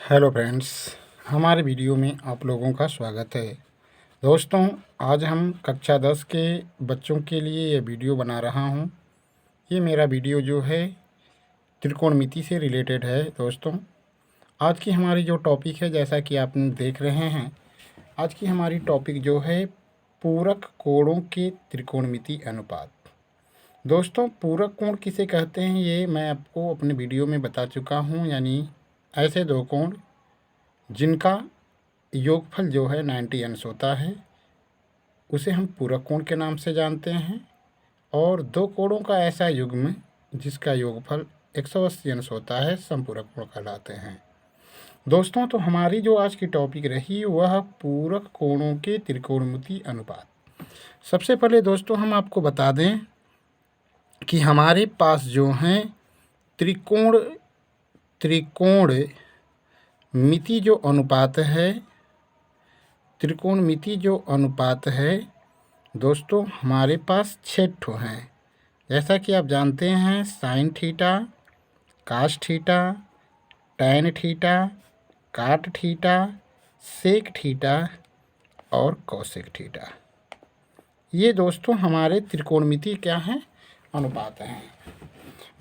Hello friends, हमारे video में आप लोगों का स्वागत है। दोस्तों, आज हम कक्षा 10 के बच्चों के लिए ये वीडियो बना रहा हूँ। ये मेरा वीडियो जो है त्रिकोणमिति से रिलेटेड है। दोस्तों, आज की हमारी जो टॉपिक है, जैसा कि आप देख रहे हैं, आज की हमारी टॉपिक जो है पूरक कोणों के त्रिकोणमिति अनुपात। दोस्तों, पूरक कोण किसे कहते हैं ये मैं आपको अपने वीडियो में बता चुका हूँ। यानी ऐसे दो कोण जिनका योगफल जो है 90 अंश होता है, उसे हम पूरक कोण के नाम से जानते हैं। और दो कोणों का ऐसा युग्म जिसका योगफल 180 अंश होता है, समपूरक कोण कहलाते हैं। दोस्तों, तो हमारी जो आज की टॉपिक रही वह पूरक कोणों के त्रिकोणमिति अनुपात। सबसे पहले दोस्तों हम आपको बता दें कि हमारे पास जो हैं त्रिकोणमिति जो अनुपात है, त्रिकोणमिति जो अनुपात है दोस्तों, हमारे पास 6 ठो हैं। जैसा कि आप जानते हैं, sine theta, cos theta, tan theta, cot theta, sec theta और कौसेक थीटा। ये दोस्तों हमारे त्रिकोणमिति क्या हैं, अनुपात हैं।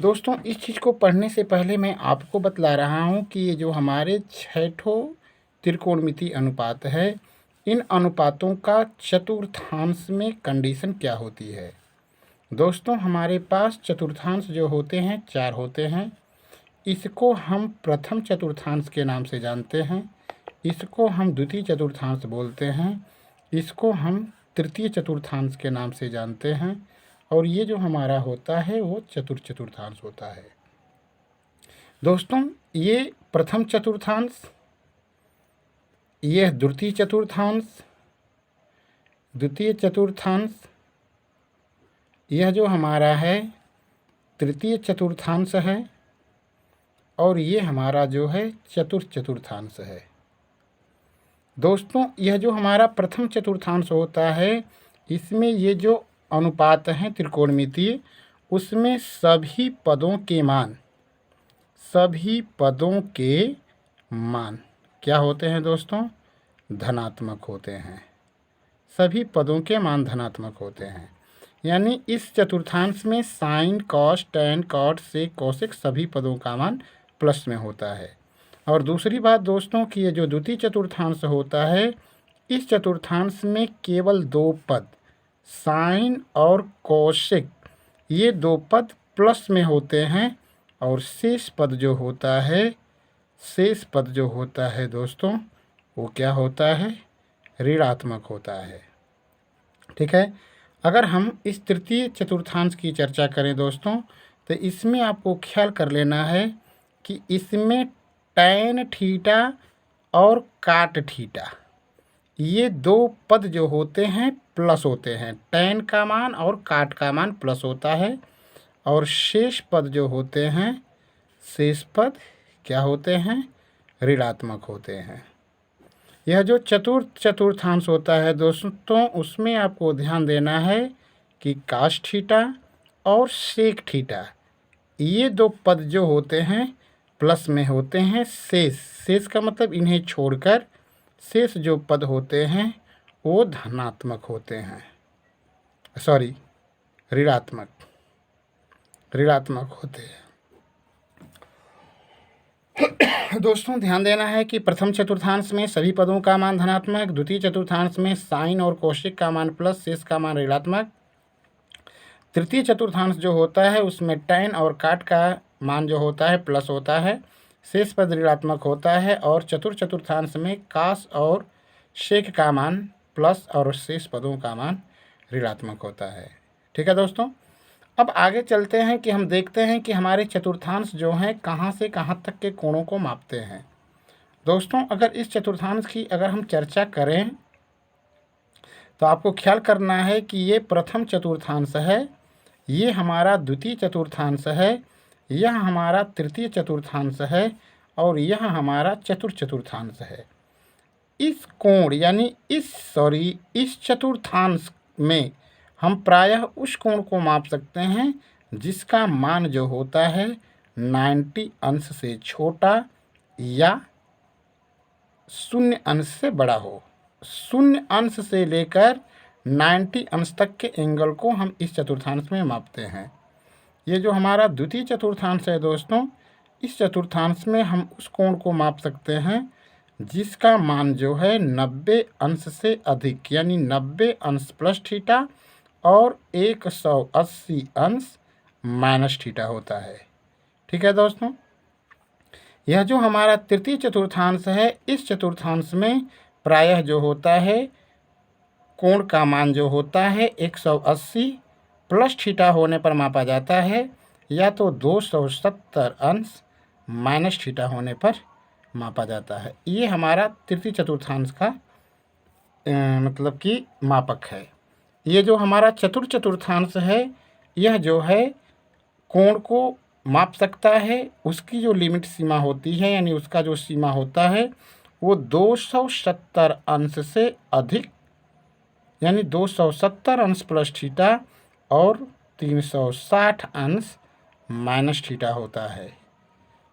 दोस्तों, इस चीज़ को पढ़ने से पहले मैं आपको बतला रहा हूँ कि ये जो हमारे 6 ठो त्रिकोणमिति अनुपात है, इन अनुपातों का चतुर्थांश में कंडीशन क्या होती है। दोस्तों, हमारे पास चतुर्थांश जो होते हैं 4 होते हैं। इसको हम प्रथम चतुर्थांश के नाम से जानते हैं, इसको हम द्वितीय चतुर्थांश बोलते हैं, इसको हम तृतीय चतुर्थांश के नाम से जानते हैं, और ये जो हमारा होता है वो चतुर्थांश होता है। दोस्तों, ये प्रथम चतुर्थांश, यह द्वितीय चतुर्थांश, द्वितीय चतुर्थांश, यह जो हमारा है तृतीय चतुर्थांश है, और ये हमारा जो है चतुर्थांश है। दोस्तों, यह जो हमारा प्रथम चतुर्थांश होता है, इसमें ये जो अनुपात हैं त्रिकोणमितीय, उसमें सभी पदों के मान क्या होते हैं दोस्तों, धनात्मक होते हैं। सभी पदों के मान धनात्मक होते हैं। यानी इस चतुर्थांश में साइन, कॉस, टैन, कॉट, सेक, कोसेक सभी पदों का मान प्लस में होता है। और दूसरी बात दोस्तों कि ये जो द्वितीय चतुर्थांश होता है, इस चतुर्थांश में केवल 2 पद साइन और कोसेक, ये 2 पद प्लस में होते हैं, और शेष पद जो होता है दोस्तों, वो क्या होता है, ऋणात्मक होता है। ठीक है। अगर हम इस तृतीय चतुर्थांश की चर्चा करें दोस्तों, तो इसमें आपको ख्याल कर लेना है कि इसमें टैन थीटा और काट थीटा, ये 2 पद जो होते हैं प्लस होते हैं। टैन का मान और काट का मान प्लस होता है, और शेष पद जो होते हैं, शेष पद क्या होते हैं, ऋणात्मक होते हैं। यह जो चतुर्थांश होता है दोस्तों, उसमें आपको ध्यान देना है कि कास थीटा और सेक थीटा, ये 2 पद जो होते हैं प्लस में होते हैं। शेष का मतलब इन्हें छोड़कर शेष जो पद होते हैं वो धनात्मक होते हैं, सॉरी ऋणात्मक होते हैं। दोस्तों, ध्यान देना है कि प्रथम चतुर्थांश में सभी पदों का मान धनात्मक, द्वितीय चतुर्थांश में साइन और कोसेक का मान प्लस, शेष का मान ऋणात्मक, तृतीय चतुर्थांश जो होता है उसमें टैन और काट का मान जो होता है प्लस होता है, शेष पद ऋणात्मक होता है, और चतुर्थांश में कास और सेक का मान प्लस और शेष पदों का मान ऋणात्मक होता है। ठीक है दोस्तों, अब आगे चलते हैं कि हम देखते हैं कि हमारे चतुर्थांश जो हैं कहाँ से कहाँ तक के कोणों को मापते हैं। दोस्तों, अगर इस चतुर्थांश की अगर हम चर्चा करें तो आपको ख्याल करना है कि ये प्रथम चतुर्थांश है, ये हमारा द्वितीय चतुर्थांश है, यह हमारा तृतीय चतुर्थांश है, और यह हमारा चतुर्थांश है। इस कोण यानी इस चतुर्थांश में हम प्रायः उस कोण को माप सकते हैं जिसका मान जो होता है 90 अंश से छोटा या शून्य अंश से बड़ा हो। शून्य अंश से लेकर 90 अंश तक के एंगल को हम इस चतुर्थांश में मापते हैं। ये जो हमारा द्वितीय चतुर्थांश है दोस्तों, इस चतुर्थांश में हम उस कोण को माप सकते हैं जिसका मान जो है 90 अंश से अधिक, यानी 90 अंश प्लस थीटा और 180 अंश माइनस थीटा होता है। ठीक है दोस्तों, यह जो हमारा तृतीय चतुर्थांश है, इस चतुर्थांश में प्रायः जो होता है कोण का मान जो होता है 180 प्लस थीटा होने पर मापा जाता है, या तो 270 अंश माइनस थीटा होने पर मापा जाता है। ये हमारा तृतीय चतुर्थांश का मतलब कि मापक है। ये जो हमारा चतुर्थ चतुर्थांश है, यह जो है कोण को माप सकता है। उसकी जो लिमिट सीमा होती है, यानी उसका जो सीमा होता है वो 270 अंश से अधिक, यानी 270 अंश प्लस थीटा और 360 अंश माइनस थीटा होता है।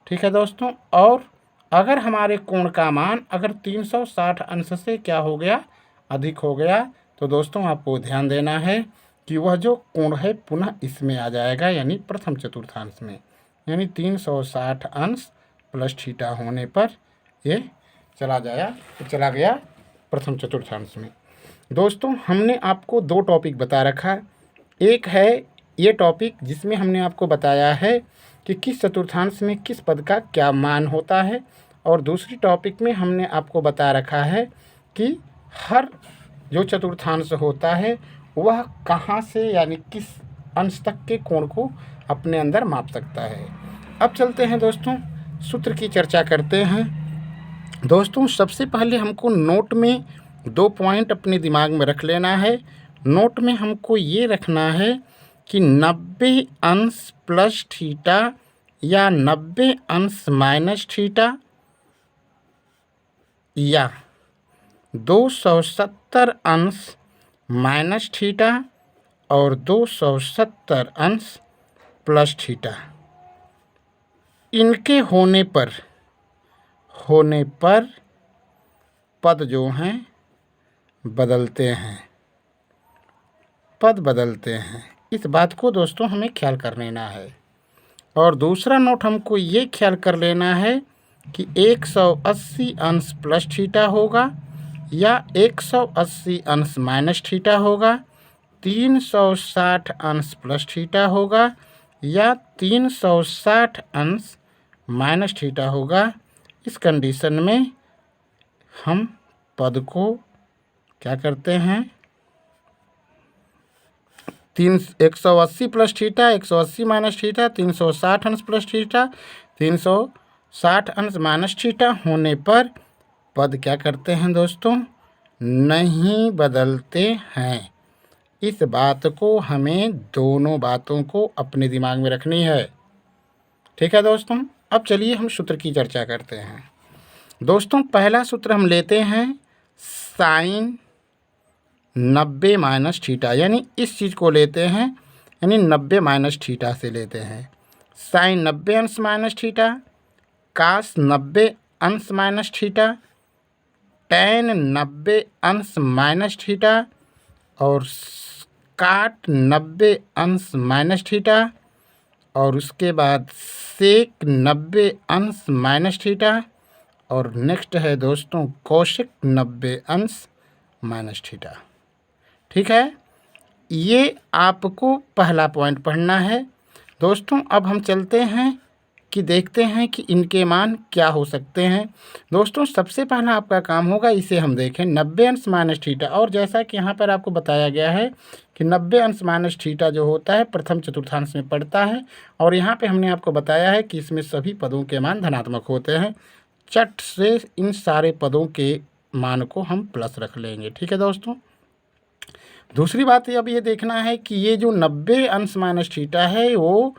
ठीक है दोस्तों, और अगर हमारे कोण का मान अगर 360 अंश से क्या हो गया, अधिक हो गया, तो दोस्तों आपको ध्यान देना है कि वह जो कोण है पुनः इसमें आ जाएगा, यानी प्रथम चतुर्थांश में, यानी 360 अंश प्लस थीटा होने पर ये चला गया प्रथम चतुर्थांश में। दोस्तों हमने आपको दो टॉपिक बता रखा। एक है ये टॉपिक जिसमें हमने आपको बताया है कि किस चतुर्थांश में किस पद का क्या मान होता है, और दूसरी टॉपिक में हमने आपको बता रखा है कि हर जो चतुर्थांश होता है वह कहाँ से, यानी किस अंश तक के कोण को अपने अंदर माप सकता है। अब चलते हैं दोस्तों, सूत्र की चर्चा करते हैं। दोस्तों सबसे पहले हमको नोट में 2 पॉइंट अपने दिमाग में रख लेना है। नोट में हमको ये रखना है कि 90 अंश प्लस थीटा या 90 अंश माइनस थीटा या 270 अंश माइनस थीटा और 270 अंश प्लस थीटा, इनके होने पर पद जो हैं बदलते हैं, पद बदलते हैं। इस बात को दोस्तों हमें ख्याल कर लेना है। और दूसरा नोट हमको ये ख्याल कर लेना है कि 180 अंश प्लस थीटा होगा या 180 अंश माइनस थीटा होगा, 360 अंश प्लस थीटा होगा या 360 अंश माइनस थीटा होगा। इस कंडीशन में हम पद को क्या करते हैं, 180 प्लस थीटा, 180 माइनस थीटा, 360 अंश प्लस थीटा, 360 अंश माइनस थीटा होने पर पद क्या करते हैं दोस्तों, नहीं बदलते हैं। इस बात को हमें दोनों बातों को अपने दिमाग में रखनी है। ठीक है दोस्तों, अब चलिए हम सूत्र की चर्चा करते हैं। दोस्तों पहला सूत्र हम लेते हैं साइन 90 माइनस थीटा, यानी इस चीज़ को लेते हैं, यानी 90 माइनस थीटा से लेते हैं। साइन 90 अंश माइनस थीटा, कास 90 अंश माइनस थीटा, टैन 90 अंश माइनस थीटा और काट 90 अंश माइनस थीटा, और उसके बाद सेक 90 अंश माइनस थीटा, और नेक्स्ट है दोस्तों कोशिक 90 अंश माइनस थीटा। ठीक है, ये आपको पहला पॉइंट पढ़ना है। दोस्तों अब हम चलते हैं कि देखते हैं कि इनके मान क्या हो सकते हैं। दोस्तों सबसे पहला आपका काम होगा, इसे हम देखें 90 अंश माइनस थीटा, और जैसा कि यहाँ पर आपको बताया गया है कि 90 अंश माइनस थीटा जो होता है प्रथम चतुर्थांश में पड़ता है, और यहाँ पे हमने आपको बताया है कि इसमें सभी पदों के मान धनात्मक होते हैं। चट से इन सारे पदों के मान को हम प्लस रख लेंगे। ठीक है दोस्तों, दूसरी बात अब ये देखना है कि ये जो 90 अंश माइनस थीटा है वो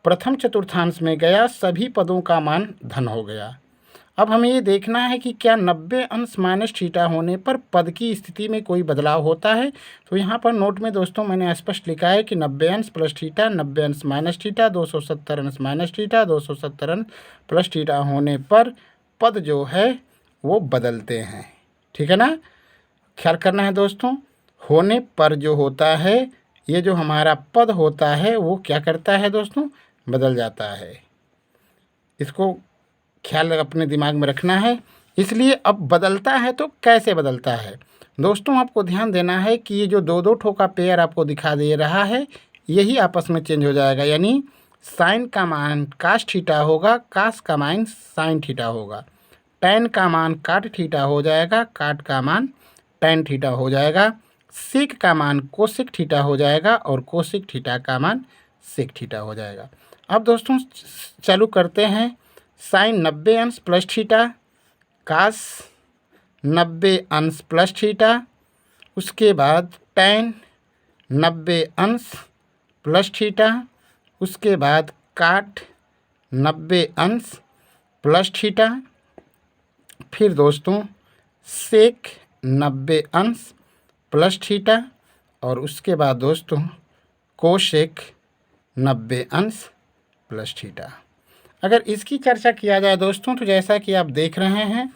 प्रथम चतुर्थांश में गया, सभी पदों का मान धन हो गया। अब हमें ये देखना है कि क्या 90 अंश माइनस थीटा होने पर पद की स्थिति में कोई बदलाव होता है। तो यहाँ पर नोट में दोस्तों मैंने स्पष्ट लिखा है कि 90 अंश प्लस थीटा, 90 अंश माइनस थीटा, 270 अंश माइनस थीटा, 270 अंश प्लस थीटा होने पर पद जो है वो बदलते हैं। ठीक है ना, ख्याल करना है दोस्तों। होने पर जो होता है, ये जो हमारा पद होता है वो क्या करता है दोस्तों, बदल जाता है। इसको ख्याल अपने दिमाग में रखना है। इसलिए अब बदलता है तो कैसे बदलता है दोस्तों, आपको ध्यान देना है कि ये जो दो दो ठो का पेयर आपको दिखा दे रहा है, यही आपस में चेंज हो जाएगा। यानी साइन का मान कास थीटा होगा, कास का मान साइन थीटा होगा, टैन का मान काट थीटा हो जाएगा, काट का मान टैन थीटा हो जाएगा, सेक का मान कोसेक थीटा हो जाएगा और कोसेक थीटा का मान सेक थीटा हो जाएगा। अब दोस्तों चालू करते हैं। साइन 90 अंश प्लस थीटा, कास 90 अंश प्लस थीटा, उसके बाद टैन 90 अंश प्लस थीटा, उसके बाद काट 90 अंश प्लस थीटा, फिर दोस्तों सेक 90 अंश प्लस थीटा और उसके बाद दोस्तों कोसेक 90 अंश प्लस थीटा। अगर इसकी चर्चा किया जाए दोस्तों तो जैसा कि आप देख रहे हैं,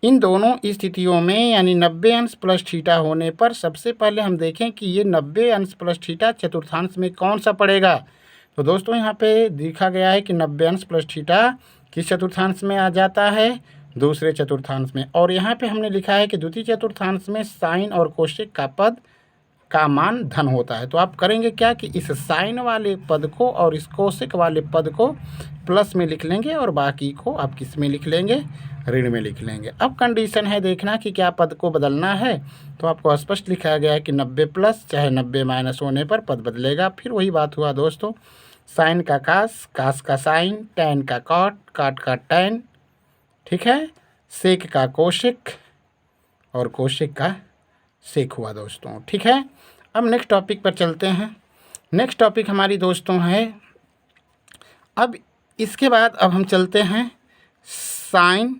इन दोनों स्थितियों में यानी 90 अंश प्लस थीटा होने पर सबसे पहले हम देखें कि ये 90 अंश प्लस थीटा चतुर्थांश में कौन सा पड़ेगा। तो दोस्तों यहाँ पे दिखा गया है कि 90 अंश प्लस थीटा किस चतुर्थांश में आ जाता है, दूसरे चतुर्थांश में। और यहाँ पे हमने लिखा है कि द्वितीय चतुर्थांश में साइन और कोसेक का पद का मान धन होता है। तो आप करेंगे क्या कि इस साइन वाले पद को और इस कोसेक वाले पद को प्लस में लिख लेंगे और बाकी को आप किस में लिख लेंगे, ऋण में लिख लेंगे। अब कंडीशन है देखना कि क्या पद को बदलना है। तो आपको स्पष्ट लिखा गया है कि 90 प्लस चाहे 90 माइनस होने पर पद बदलेगा। फिर वही बात हुआ दोस्तों, साइन का कास, कास का साइन, टैन का कॉट, काट का टैन, ठीक है, सेक का कोसेक और कोसेक का सेक हुआ दोस्तों। ठीक है, अब नेक्स्ट टॉपिक पर चलते हैं। नेक्स्ट टॉपिक हमारी दोस्तों है, अब इसके बाद अब हम चलते हैं साइन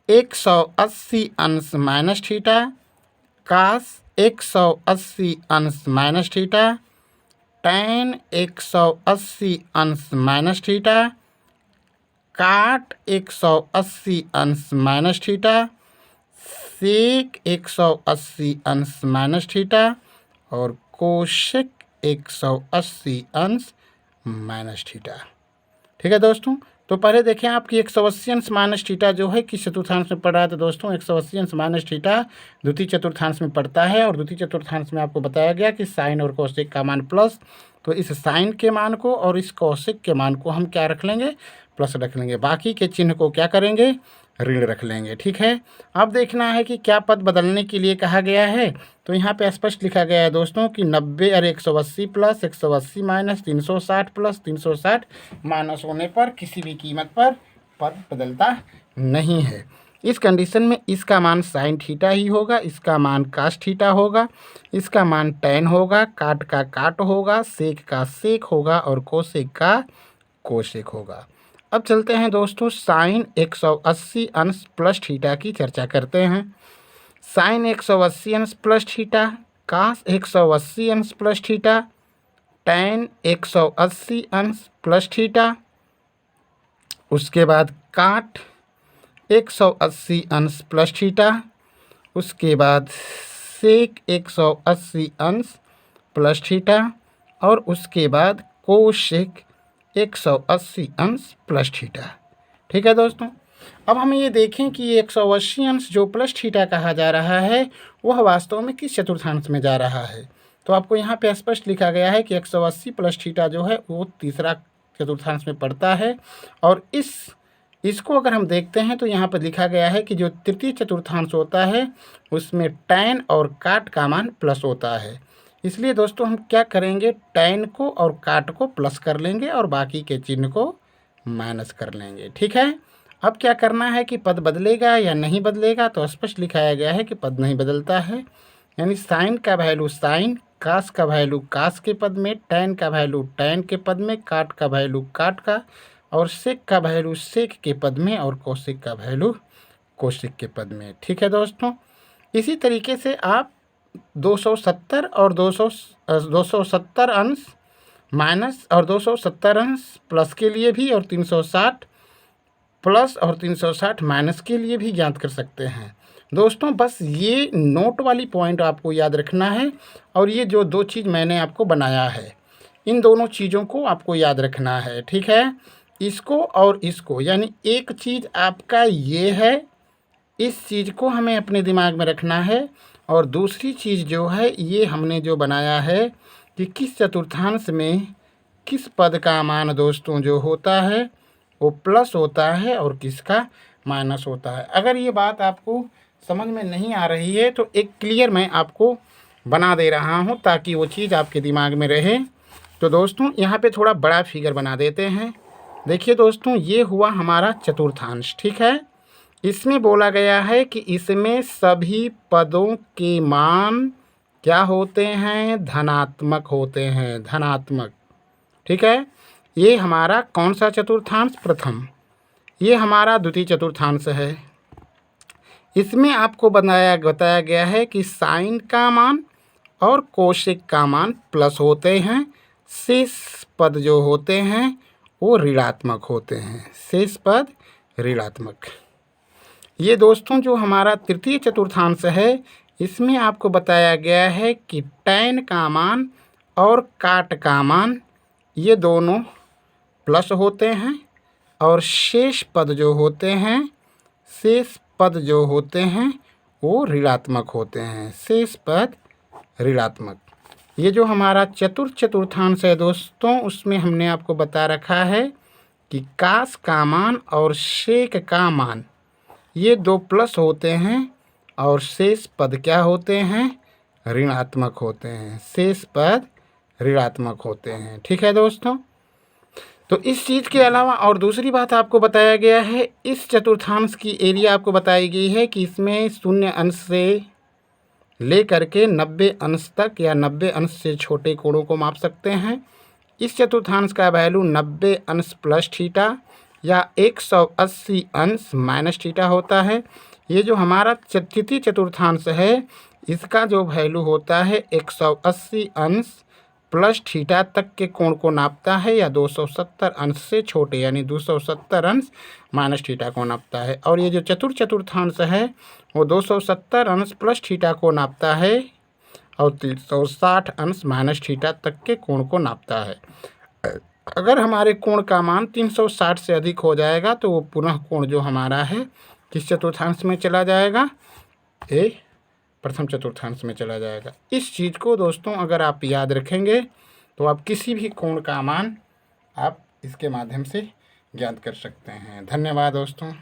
180 अंश माइनस थीटा, कास 180 अंश माइनस थीटा, टैन 180 अंश माइनस थीटा, काट 180 अंश माइनस थीटा, सेक 180 अंश माइनस थीटा और कोसेक 180 अंश माइनस थीटा। ठीक है दोस्तों, तो पहले देखें आपकी 180 अंश माइनस थीटा जो है किस चतुर्थांश में पड़ रहा है। तो दोस्तों 180 अंश माइनस थीटा द्वितीय चतुर्थांश में पड़ता है और द्वितीय चतुर्थांश में आपको बताया गया कि साइन और कोसेक का मान प्लस। तो इस साइन के मान को और इस कोसेक के मान को हम क्या रख लेंगे, प्लस रख लेंगे। बाकी के चिन्ह को क्या करेंगे, ऋण रख लेंगे। ठीक है, अब देखना है कि क्या पद बदलने के लिए कहा गया है। तो यहाँ पे स्पष्ट लिखा गया है दोस्तों कि 90 और 180 प्लस 180 माइनस 360 प्लस 360 माइनस होने पर किसी भी कीमत पर पद बदलता नहीं है। इस कंडीशन में इसका मान साइन थीटा ही होगा, इसका मान कास थीटा होगा, इसका मान टैन होगा, काट का काट होगा, सेक का सेक होगा और कोसेक का कोसेक होगा। अब चलते हैं दोस्तों साइन 180 अंश प्लस थीटा की चर्चा करते हैं। साइन 180 अंश प्लस थीटा, कास 180 अंश प्लस थीटा, टैन 180 अंश प्लस थीटा, उसके बाद काट 180 अंश प्लस थीटा, उसके बाद सेक 180 अंश प्लस थीटा और उसके बाद कोसेक 180 अंश प्लस थीटा। ठीक है दोस्तों, अब हम ये देखें कि ये 180 अंश जो प्लस थीटा कहा जा रहा है वह वास्तव में किस चतुर्थांश में जा रहा है। तो आपको यहाँ पे स्पष्ट लिखा गया है कि 180 प्लस थीटा जो है वो तीसरा चतुर्थांश में पड़ता है। और इसको अगर हम देखते हैं तो यहाँ पर लिखा गया है कि जो तृतीय चतुर्थांश होता है उसमें टैन और काट का मान प्लस होता है। इसलिए दोस्तों हम क्या करेंगे, टैन को और काट को प्लस कर लेंगे और बाकी के चिन्ह को माइनस कर लेंगे। ठीक है, अब क्या करना है कि पद बदलेगा या नहीं बदलेगा। तो स्पष्ट लिखाया गया है कि पद नहीं बदलता है, यानी साइन का वैल्यू साइन, कास का वैल्यू कास के पद में, टैन का वैल्यू टैन के पद में, काट का वैल्यू काट का और सेक का वैल्यू सेक के पद में और कोसेक का वैल्यू कोसेक के पद में। ठीक है दोस्तों, इसी तरीके से आप 270 और 270 अंश माइनस और 270 अंश प्लस के लिए भी और 360 प्लस और 360 माइनस के लिए भी ज्ञात कर सकते हैं। दोस्तों बस ये नोट वाली पॉइंट आपको याद रखना है, और ये जो दो चीज़ मैंने आपको बनाया है, इन दोनों चीज़ों को आपको याद रखना है, ठीक है। इसको और इसको, यानी एक चीज़ आपका ये है, इस चीज़ को हमें अपने दिमाग में रखना है, और दूसरी चीज़ जो है ये हमने जो बनाया है कि किस चतुर्थांश में किस पद का मान दोस्तों जो होता है वो प्लस होता है और किसका माइनस होता है। अगर ये बात आपको समझ में नहीं आ रही है तो एक क्लियर मैं आपको बना दे रहा हूँ ताकि वो चीज़ आपके दिमाग में रहे। तो दोस्तों यहाँ पे थोड़ा बड़ा फिगर बना देते हैं। देखिए दोस्तों, ये हुआ हमारा चतुर्थांश, ठीक है। इसमें बोला गया है कि इसमें सभी पदों के मान क्या होते हैं, धनात्मक होते हैं, धनात्मक, ठीक है। ये हमारा कौन सा चतुर्थांश, प्रथम। ये हमारा द्वितीय चतुर्थांश है। इसमें आपको बताया गया है कि साइन का मान और कोशिक का मान प्लस होते हैं, शेष पद जो होते हैं वो ऋणात्मक होते हैं, शेष पद ऋणात्मक। ये दोस्तों जो हमारा तृतीय चतुर्थांश है, इसमें आपको बताया गया है कि टैन का मान और काट का मान ये दोनों प्लस होते हैं, और शेष पद जो होते हैं, शेष पद जो होते हैं वो ऋणात्मक होते हैं, शेष पद ऋणात्मक। ये जो हमारा चतुर्थांश है दोस्तों, उसमें हमने आपको बता रखा है कि कास का मान और शेक का मान ये दो प्लस होते हैं, और शेष पद क्या होते हैं, ऋणात्मक होते हैं, शेष पद ऋणात्मक होते हैं, ठीक है दोस्तों। तो इस चीज़ के अलावा और दूसरी बात आपको बताया गया है, इस चतुर्थांश की एरिया आपको बताई गई है कि इसमें 0 अंश से लेकर के 90 अंश तक या 90 अंश से छोटे कोणों को माप सकते हैं। इस चतुर्थांश का वैल्यू 90 अंश प्लस थीटा या 180 अंश माइनस थीटा होता है। ये जो हमारा तृतीय चतुर्थांश है, इसका जो वैल्यू होता है 180 अंश प्लस थीटा तक के कोण को नापता है, या 270 अंश से छोटे यानी 270 अंश माइनस थीटा को नापता है। और ये जो चतुर्थांश है वो 270 अंश प्लस थीटा को नापता है, और 360 अंश माइनस थीटा तक के कोण को नापता है। अगर हमारे कोण का मान 360 से अधिक हो जाएगा तो वो पुनः कोण जो हमारा है किस चतुर्थांश में चला जाएगा, ए प्रथम चतुर्थांश में चला जाएगा। इस चीज़ को दोस्तों अगर आप याद रखेंगे तो आप किसी भी कोण का मान आप इसके माध्यम से ज्ञात कर सकते हैं। धन्यवाद दोस्तों।